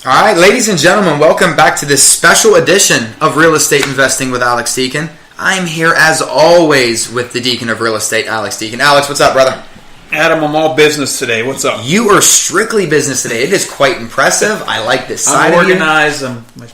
All right, ladies and gentlemen, welcome back to this special edition of Real Estate Investing with Alex Deacon. I'm here, as always, with the Deacon of Real Estate, Alex Deacon. Alex, what's up, brother? Adam, I'm all business today. What's up? You are strictly business today. It is quite impressive. I like this side I'm organized.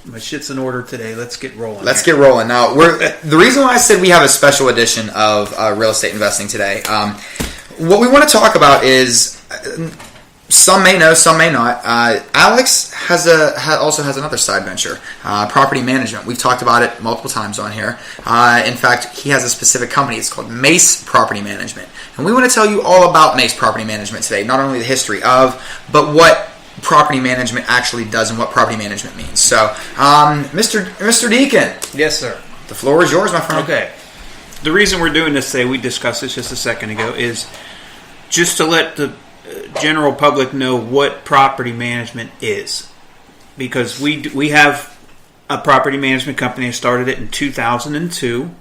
My shit's in order today. Let's get rolling. Let's get rolling. Now, the reason why I said we have a special edition of Real Estate Investing today, what we want to talk about is... some may know, some may not. Alex also has another side venture, property management. We've talked about it multiple times on here. In fact, he has a specific company. It's called MACE Property Management. And we want to tell you all about MACE Property Management today. Not only the history of, but what property management actually does and what property management means. So, Mr. Deacon. Yes, sir. The floor is yours, my friend. Okay. The reason we're doing this today, we discussed this just a second ago, is just to let the general public know what property management is, because we have a property management company. I started it in 2002,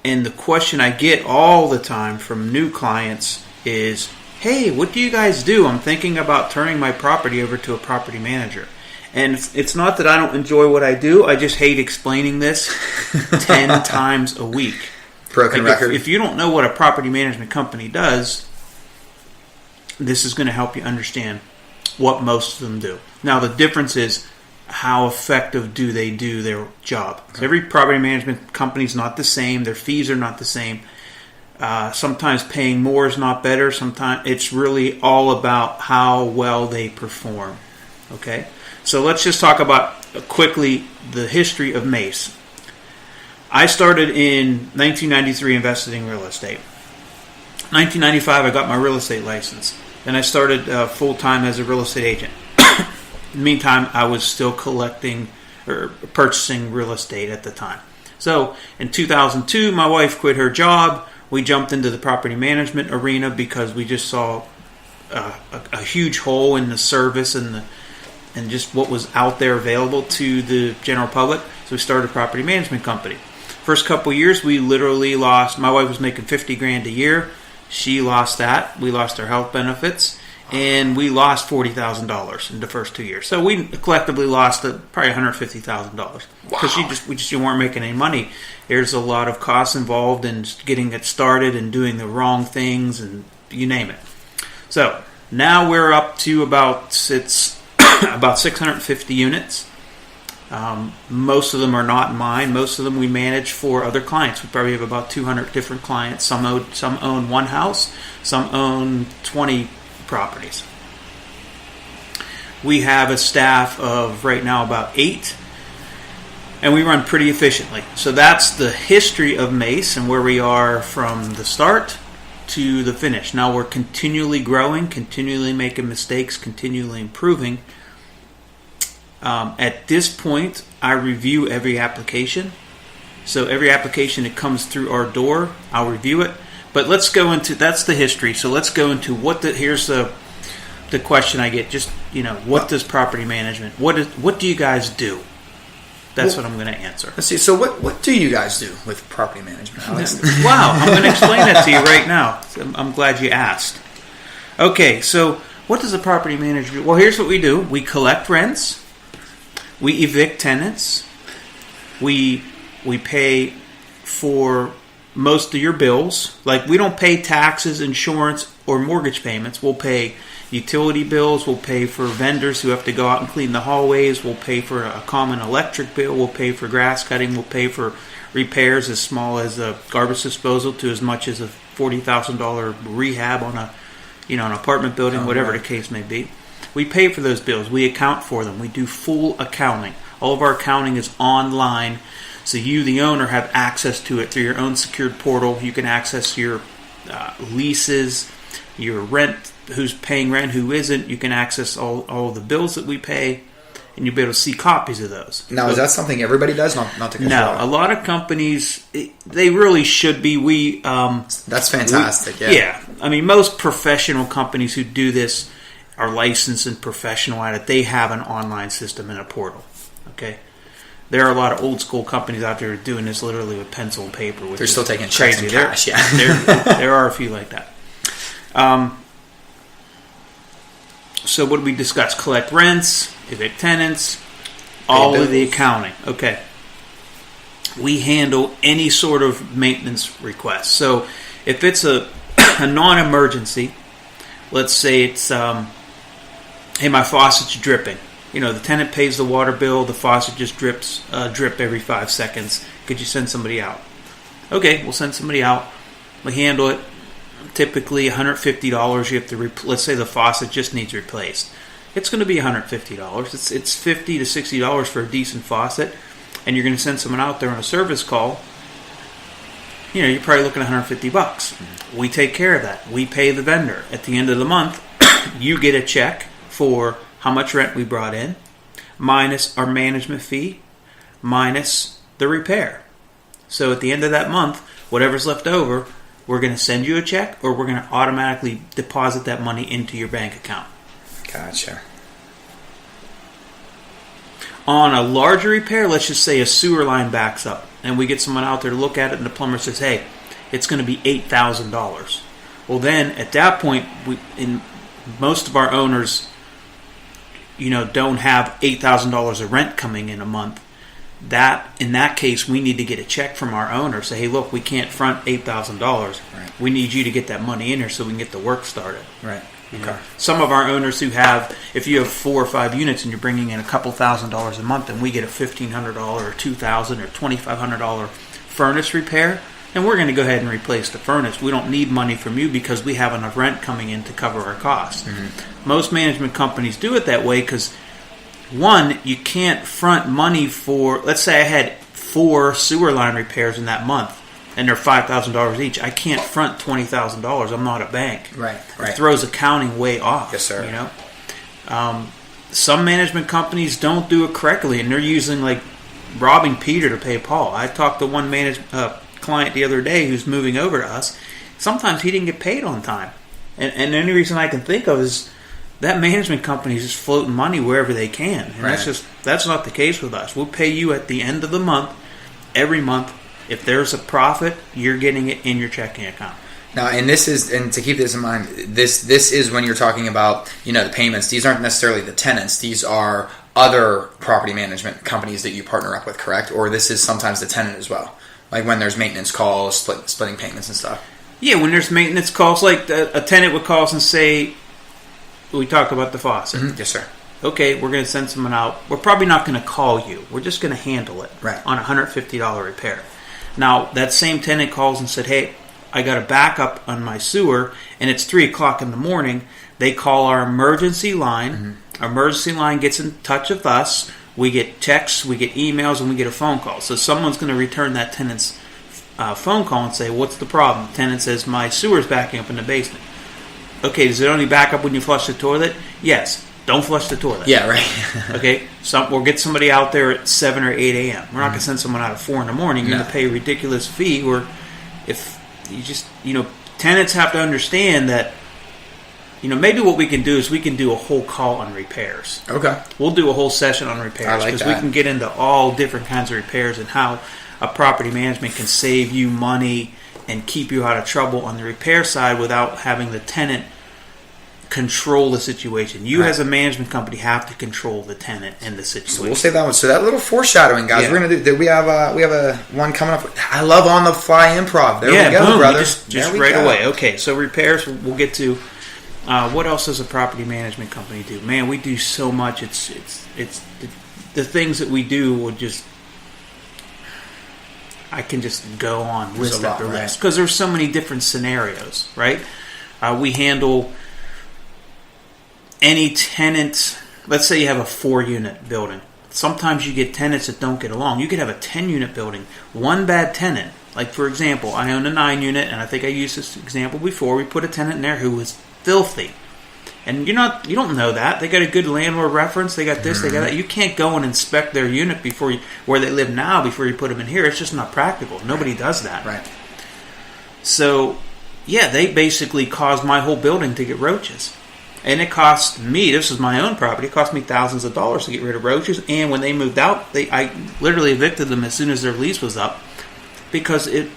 and the question I get all the time from new clients is, hey, what do you guys do? I'm thinking about turning my property over to a property manager. And it's not that I don't enjoy what I do, I just hate explaining this 10 times a week. Broken record. If you don't know what a property management company does, this is going to help you understand what most of them do. Now, the difference is how effective do they do their job. Okay. Every property management company is not the same. Their fees are not the same. Sometimes paying more is not better. Sometimes it's really all about how well they perform. Okay? So let's just talk about quickly the history of MACE. I started in 1993 investing in real estate. 1995, I got my real estate license. Then I started full-time as a real estate agent. In the meantime, I was still collecting or purchasing real estate at the time. So in 2002, my wife quit her job. We jumped into the property management arena because we just saw a huge hole in the service and just what was out there available to the general public. So we started a property management company. First couple of years, we literally lost. My wife was making $50,000 a year. She lost that. We lost our health benefits, and we lost $40,000 in the first 2 years. So we collectively lost probably $150,000 because we just weren't making any money. There's a lot of costs involved in getting it started and doing the wrong things, and you name it. So now we're up to about 650 units. Most of them are not mine. Most of them we manage for other clients. We probably have about 200 different clients. Some own one house. Some own 20 properties. We have a staff of right now about 8, and we run pretty efficiently. So that's the history of MACE and where we are from the start to the finish. Now we're continually growing, continually making mistakes, continually improving. At this point, I review every application. So every application that comes through our door, I'll review it. But let's go into, that's the history. So let's go into here's the question I get. Just, what does property management, what do you guys do? That's what I'm going to answer. Let's see. So what do you guys do with property management, Alex? Wow, I'm going to explain that to you right now. I'm glad you asked. Okay, so what does a property manager do? Well, here's what we do. We collect rents. We evict tenants. We pay for most of your bills. Like, we don't pay taxes, insurance, or mortgage payments. We'll pay utility bills. We'll pay for vendors who have to go out and clean the hallways. We'll pay for a common electric bill. We'll pay for grass cutting. We'll pay for repairs as small as a garbage disposal to as much as a $40,000 rehab on an apartment building, whatever the case may be. We pay for those bills. We account for them. We do full accounting. All of our accounting is online, so you, the owner, have access to it through your own secured portal. You can access your leases, your rent, who's paying rent, who isn't. You can access all of the bills that we pay, and you'll be able to see copies of those. Now, is that something everybody does? Not to control. No, a lot of companies, they really should be. That's fantastic. Yeah. I mean, most professional companies who do this are licensed and professional at it. They have an online system and a portal. Okay, there are a lot of old school companies out there doing this literally with pencil and paper. They're still taking checks and cash. Yeah, there are a few like that. So what did we discuss? Collect rents. evict tenants, all of the accounting. Okay. We handle any sort of maintenance request. So if it's a non-emergency, let's say it's, hey, my faucet's dripping. The tenant pays the water bill, the faucet just drip every 5 seconds. Could you send somebody out? Okay, we'll send somebody out. We handle it. Typically $150 you have to let's say the faucet just needs replaced. It's going to be $150. It's $50 to $60 for a decent faucet, and you're going to send someone out there on a service call. You're probably looking at $150. We take care of that. We pay the vendor. At the end of the month, you get a check for how much rent we brought in, minus our management fee, minus the repair. So at the end of that month, whatever's left over, we're going to send you a check, or we're going to automatically deposit that money into your bank account. Gotcha. On a larger repair, let's just say a sewer line backs up, and we get someone out there to look at it, and the plumber says, hey, it's going to be $8,000. Well, then, at that point, most of our owners, don't have $8,000 of rent coming in a month. In that case, we need to get a check from our owner. Say, hey, look, we can't front $8,000. Right. We need you to get that money in here so we can get the work started. Right. Okay. Some of our owners who have, if you have 4 or 5 units and you're bringing in a couple $1,000s a month, and we get a $1,500 or $2,000 or $2,500 furnace repair, then we're going to go ahead and replace the furnace. We don't need money from you because we have enough rent coming in to cover our costs. Mm-hmm. Most management companies do it that way because, one, you can't front money for, let's say I had 4 sewer line repairs in that month, and they're $5,000 each. I can't front $20,000. I'm not a bank. Right. It throws accounting way off. Yes, sir. Some management companies don't do it correctly, and they're using like robbing Peter to pay Paul. I talked to one client the other day who's moving over to us. Sometimes he didn't get paid on time, and the only reason I can think of is that management company is just floating money wherever they can, and that's not the case with us. We'll pay you at the end of the month, every month. If there's a profit, you're getting it in your checking account. Now, and to keep this in mind, this is when you're talking about, the payments. These aren't necessarily the tenants. These are other property management companies that you partner up with, correct? Or this is sometimes the tenant as well, like when there's maintenance calls, splitting payments and stuff. Yeah, when there's maintenance calls, like a tenant would call us and say, we talked about the faucet. Mm-hmm. Yes, sir. Okay, we're going to send someone out. We're probably not going to call you. We're just going to handle it on a $150 repair. Now, that same tenant calls and said, hey, I got a backup on my sewer, and it's 3 o'clock in the morning. They call our emergency line. Mm-hmm. Our emergency line gets in touch with us. We get texts, we get emails, and we get a phone call. So someone's going to return that tenant's phone call and say, what's the problem? The tenant says, my sewer's backing up in the basement. Okay, does it only back up when you flush the toilet? Yes. Don't flush the toilet. Yeah, right. Okay, we'll get somebody out there at 7 or 8 a.m. We're not going to send someone out at 4 in the morning. You're going to pay a ridiculous fee. Or if you just, tenants have to understand that, maybe what we can do is we can do a whole call on repairs. Okay. We'll do a whole session on repairs because we can get into all different kinds of repairs and how a property management can save you money and keep you out of trouble on the repair side without having the tenant control the situation. You as a management company have to control the tenant and the situation. So we'll say that one. So that little foreshadowing, guys. Yeah. We're gonna do. We have a one coming up. I love on the fly improv. There we go, boom, brother. Just right away. Okay, so repairs. We'll get to. What else does a property management company do? Man, we do so much. It's the things that we do would just. I can just go on list after list because there's so many different scenarios, right? We handle any tenant. Let's say you have a 4-unit building. Sometimes you get tenants that don't get along. You could have a 10-unit building. One bad tenant, like for example, I own a 9-unit, and I think I used this example before. We put a tenant in there who was filthy, and you don't know that. They got a good landlord reference. They got this. They got that. You can't go and inspect their unit where they live now before you put them in here. It's just not practical. Nobody does that. Right. So, yeah, they basically caused my whole building to get roaches. And it cost me, this is my own property, it cost me thousands of dollars to get rid of roaches. And when they moved out, I literally evicted them as soon as their lease was up because they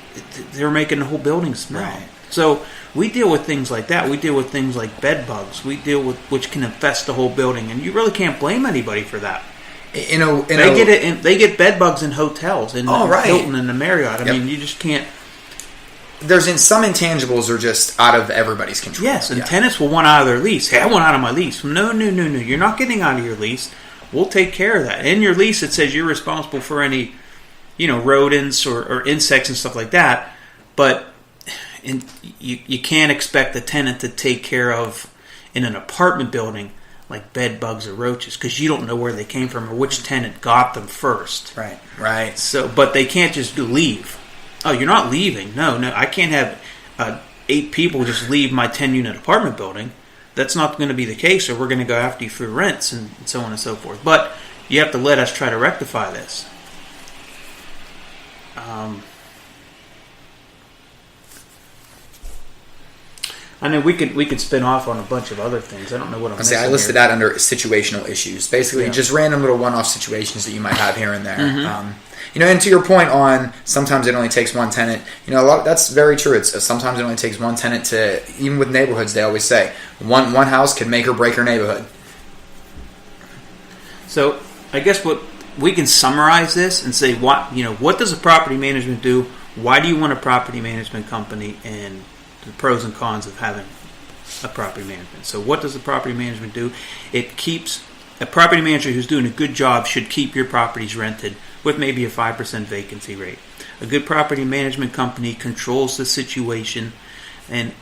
were making the whole building smell. Right. So we deal with things like that. We deal with things like bed bugs. We deal with which can infest the whole building, and you really can't blame anybody for that. They get bed bugs in hotels, in the Hilton and the Marriott. I mean, you just can't. Some intangibles are just out of everybody's control. Yes, and tenants will want out of their lease. Hey, I want out of my lease. No. You're not getting out of your lease. We'll take care of that. In your lease, it says you're responsible for any, rodents or insects and stuff like that. But you can't expect the tenant to take care of, in an apartment building, like bed bugs or roaches, because you don't know where they came from or which tenant got them first. Right. So, but they can't just leave. Oh, you're not leaving. No. I can't have 8 people just leave my 10-unit apartment building. That's not going to be the case, or we're going to go after you for rents and so on and so forth. But you have to let us try to rectify this. I know we could spin off on a bunch of other things. I don't know what I'm missing. I listed that under situational issues. Basically, just random little one-off situations that you might have here and there. Mm-hmm. And to your point on sometimes it only takes one tenant. That's very true. It's sometimes it only takes one tenant to, even with neighborhoods, they always say one house can make or break your neighborhood. So I guess what we can summarize this and say, what does a property management do? Why do you want a property management company, and the pros and cons of having a property management. So what does the property management do? It keeps a property manager who's doing a good job should keep your properties rented with maybe a 5% vacancy rate. A good property management company controls the situation and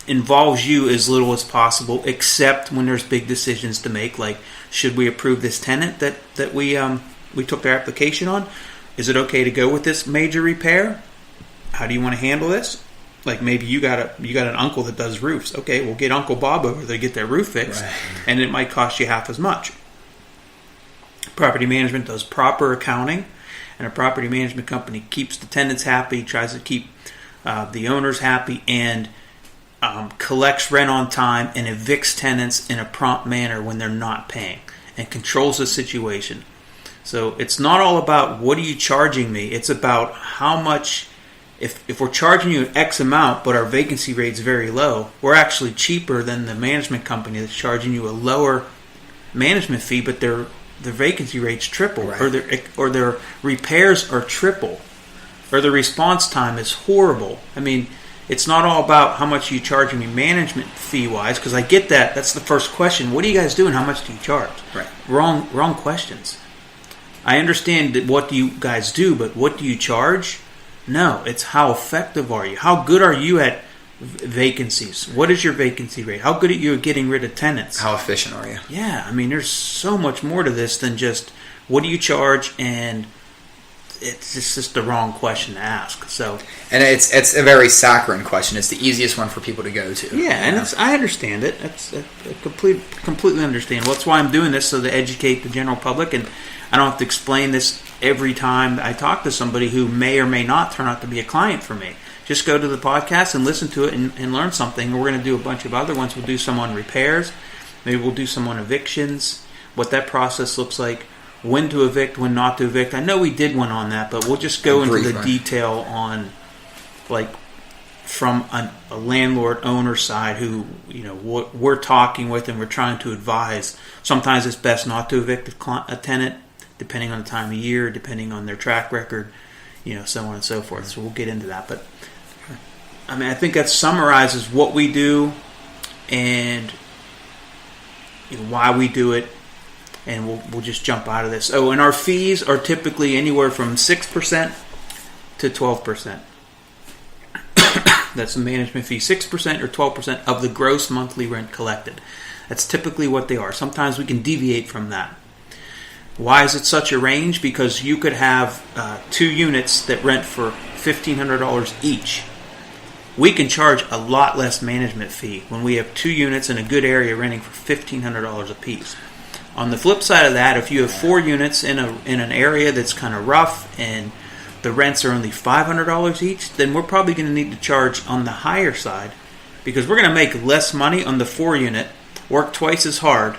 involves you as little as possible, except when there's big decisions to make, like should we approve this tenant that we took their application on? Is it okay to go with this major repair? How do you want to handle this? Like maybe you got an uncle that does roofs. Okay, we'll get Uncle Bob over there to get their roof fixed, and it might cost you half as much. Property management does proper accounting, and a property management company keeps the tenants happy, tries to keep the owners happy, and collects rent on time and evicts tenants in a prompt manner when they're not paying, and controls the situation. So it's not all about what are you charging me. It's about how much. If we're charging you X amount, but our vacancy rate's very low, we're actually cheaper than the management company that's charging you a lower management fee, but their vacancy rate's triple, or their repairs are triple, or the response time is horrible. I mean, it's not all about how much are you charging me management fee wise, because I get that. That's the first question. What do you guys do, and how much do you charge? Right. Wrong questions. I understand that what do you guys do, but what do you charge? No, it's how effective are you? How good are you at vacancies? What is your vacancy rate? How good are you at getting rid of tenants? How efficient are you? Yeah, I mean, there's so much more to this than just what do you charge, and it's just the wrong question to ask. So, and it's a very saccharine question. It's the easiest one for people to go to. Yeah, and I understand it. I completely understand. Well, that's why I'm doing this, so to educate the general public, and I don't have to explain this every time I talk to somebody who may or may not turn out to be a client for me. Just go to the podcast and listen to it and learn something. We're going to do a bunch of other ones. We'll do some on repairs. Maybe we'll do some on evictions, what that process looks like, when to evict, when not to evict. I know we did one on that, but we'll just go into the detail on, like, from a landlord owner side who, we're talking with and we're trying to advise. Sometimes it's best not to evict a tenant, depending on the time of year, depending on their track record, so on and so forth. So we'll get into that. But, I mean, I think that summarizes what we do and why we do it. And we'll just jump out of this. Oh, and our fees are typically anywhere from 6% to 12%. That's the management fee, 6% or 12% of the gross monthly rent collected. That's typically what they are. Sometimes we can deviate from that. Why is it such a range? Because you could have 2 units that rent for $1,500 each. We can charge a lot less management fee when we have 2 units in a good area renting for $1,500 a piece. On the flip side of that, if you have 4 units in an area that's kind of rough and the rents are only $500 each, then we're probably going to need to charge on the higher side, because we're going to make less money on the 4 unit, work twice as hard,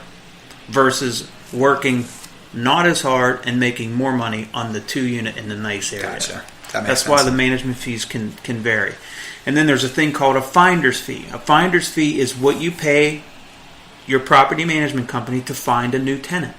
versus working not as hard and making more money on the 2 unit in the nice area. Gotcha. That's why the management fees can vary. And then there's a thing called a finder's fee. A finder's fee is what you pay your property management company to find a new tenant.